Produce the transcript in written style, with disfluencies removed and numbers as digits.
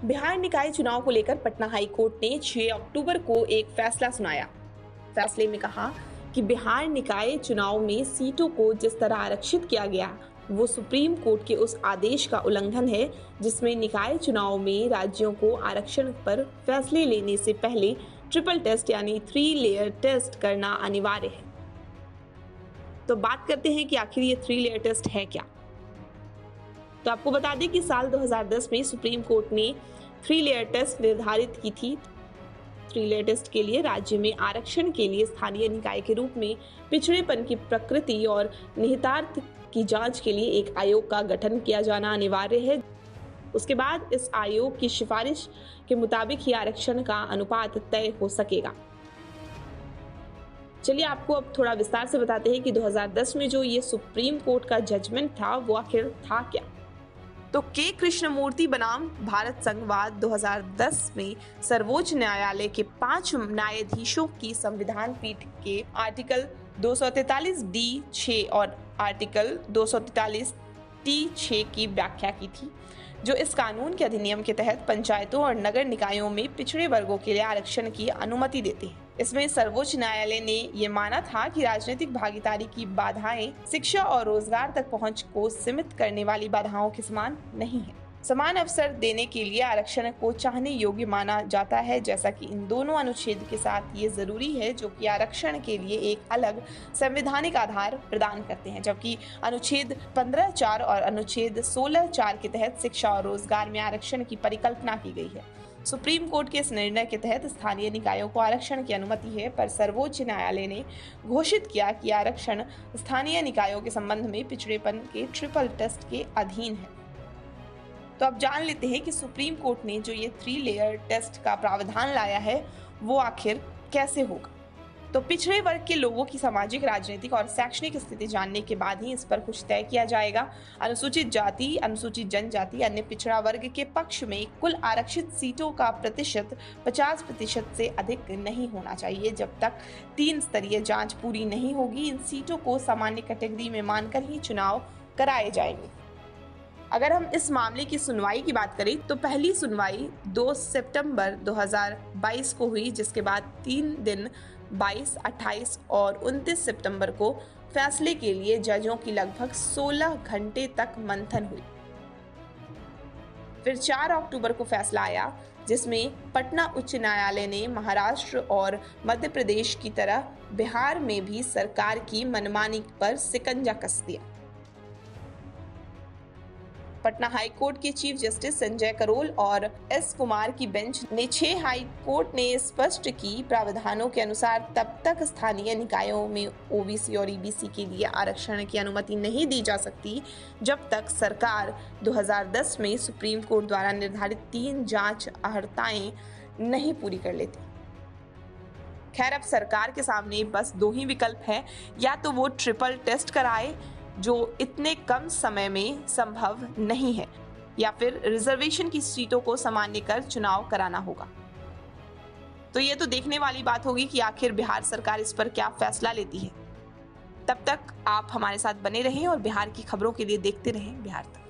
बिहार निकाय चुनाव को लेकर पटना हाई कोर्ट ने 6 अक्टूबर को एक फैसला सुनाया। फैसले में कहा कि बिहार निकाय चुनाव में सीटों को जिस तरह आरक्षित किया गया वो सुप्रीम कोर्ट के उस आदेश का उल्लंघन है जिसमें निकाय चुनाव में राज्यों को आरक्षण पर फैसले लेने से पहले ट्रिपल टेस्ट यानी 3 लेयर टेस्ट करना अनिवार्य है। तो बात करते हैं कि आखिर ये 3 लेयर टेस्ट है क्या। तो आपको बता दें कि साल 2010 में सुप्रीम कोर्ट ने 3 लेयर टेस्ट निर्धारित की थी। 3 लेयर टेस्ट के लिए राज्य में आरक्षण के लिए स्थानीय निकाय के रूप में पिछड़ेपन की प्रकृति और निहितार्थ की जांच के लिए एक आयोग का गठन किया जाना अनिवार्य है। उसके बाद इस आयोग की सिफारिश के मुताबिक ही आरक्षण का अनुपात तय हो सकेगा। चलिए आपको अब थोड़ा विस्तार से बताते हैं कि 2010 में जो ये सुप्रीम कोर्ट का जजमेंट था वो आखिर था क्या। तो के कृष्णमूर्ति बनाम भारत संघवाद 2010 में सर्वोच्च न्यायालय के 5 न्यायाधीशों की संविधान पीठ के आर्टिकल 243D(6) और आर्टिकल 243T(6) की व्याख्या की थी, जो इस कानून के अधिनियम के तहत पंचायतों और नगर निकायों में पिछड़े वर्गों के लिए आरक्षण की अनुमति देते हैं। इसमें सर्वोच्च न्यायालय ने ये माना था कि राजनीतिक भागीदारी की बाधाएं शिक्षा और रोजगार तक पहुंच को सीमित करने वाली बाधाओं के समान नहीं है। समान अवसर देने के लिए आरक्षण को चाहने योग्य माना जाता है, जैसा कि इन दोनों अनुच्छेद के साथ ये जरूरी है जो कि आरक्षण के लिए एक अलग संवैधानिक आधार प्रदान करते हैं, जबकि अनुच्छेद 15(4) और अनुच्छेद 16(4) के तहत शिक्षा और रोजगार में आरक्षण की परिकल्पना की गई है। सुप्रीम कोर्ट के इस निर्णय के तहत स्थानीय निकायों को आरक्षण की अनुमति है, पर सर्वोच्च न्यायालय ने घोषित किया कि आरक्षण स्थानीय निकायों के संबंध में पिछड़ेपन के ट्रिपल टेस्ट के अधीन है। तो अब जान लेते हैं कि सुप्रीम कोर्ट ने जो ये 3 लेयर टेस्ट का प्रावधान लाया है वो आखिर कैसे होगा। तो पिछड़े वर्ग के लोगों की सामाजिक, राजनीतिक और शैक्षणिक स्थिति जानने के बाद ही इस पर कुछ तय किया जाएगा। अनुसूचित जाति, अनुसूचित जनजाति, अन्य पिछड़ा वर्ग के पक्ष में कुल आरक्षित सीटों का प्रतिशत 50% से अधिक नहीं होना चाहिए। जब तक 3 स्तरीय जांच पूरी नहीं होगी, इन सीटों को सामान्य कैटेगरी में मानकर ही चुनाव कराए जाएंगे। अगर हम इस मामले की सुनवाई की बात करें तो पहली सुनवाई 2 सितंबर 2022 को हुई, जिसके बाद 3 दिन 22, 28 और 29 सितंबर को फैसले के लिए जजों की लगभग 16 घंटे तक मंथन हुई। फिर 4 अक्टूबर को फैसला आया, जिसमें पटना उच्च न्यायालय ने महाराष्ट्र और मध्य प्रदेश की तरह बिहार में भी सरकार की मनमानी पर शिकंजा कस दिया। पटना हाई कोर्ट के चीफ जस्टिस संजय करोल और एस कुमार की बेंच ने 6 हाई कोर्ट ने स्पष्ट की प्रावधानों के अनुसार तब तक स्थानीय निकायों में ओबीसी और ईबीसी के लिए आरक्षण की अनुमति नहीं दी जा सकती जब तक सरकार 2010 में सुप्रीम कोर्ट द्वारा निर्धारित 3 जांच अर्हताएं नहीं पूरी कर लेती। खैर, अब सरकार के सामने बस 2 ही विकल्प है, या तो वो ट्रिपल टेस्ट कराए जो इतने कम समय में संभव नहीं है, या फिर रिजर्वेशन की सीटों को सामान्य कर चुनाव कराना होगा। तो ये तो देखने वाली बात होगी कि आखिर बिहार सरकार इस पर क्या फैसला लेती है। तब तक आप हमारे साथ बने रहें और बिहार की खबरों के लिए देखते रहें बिहार तक।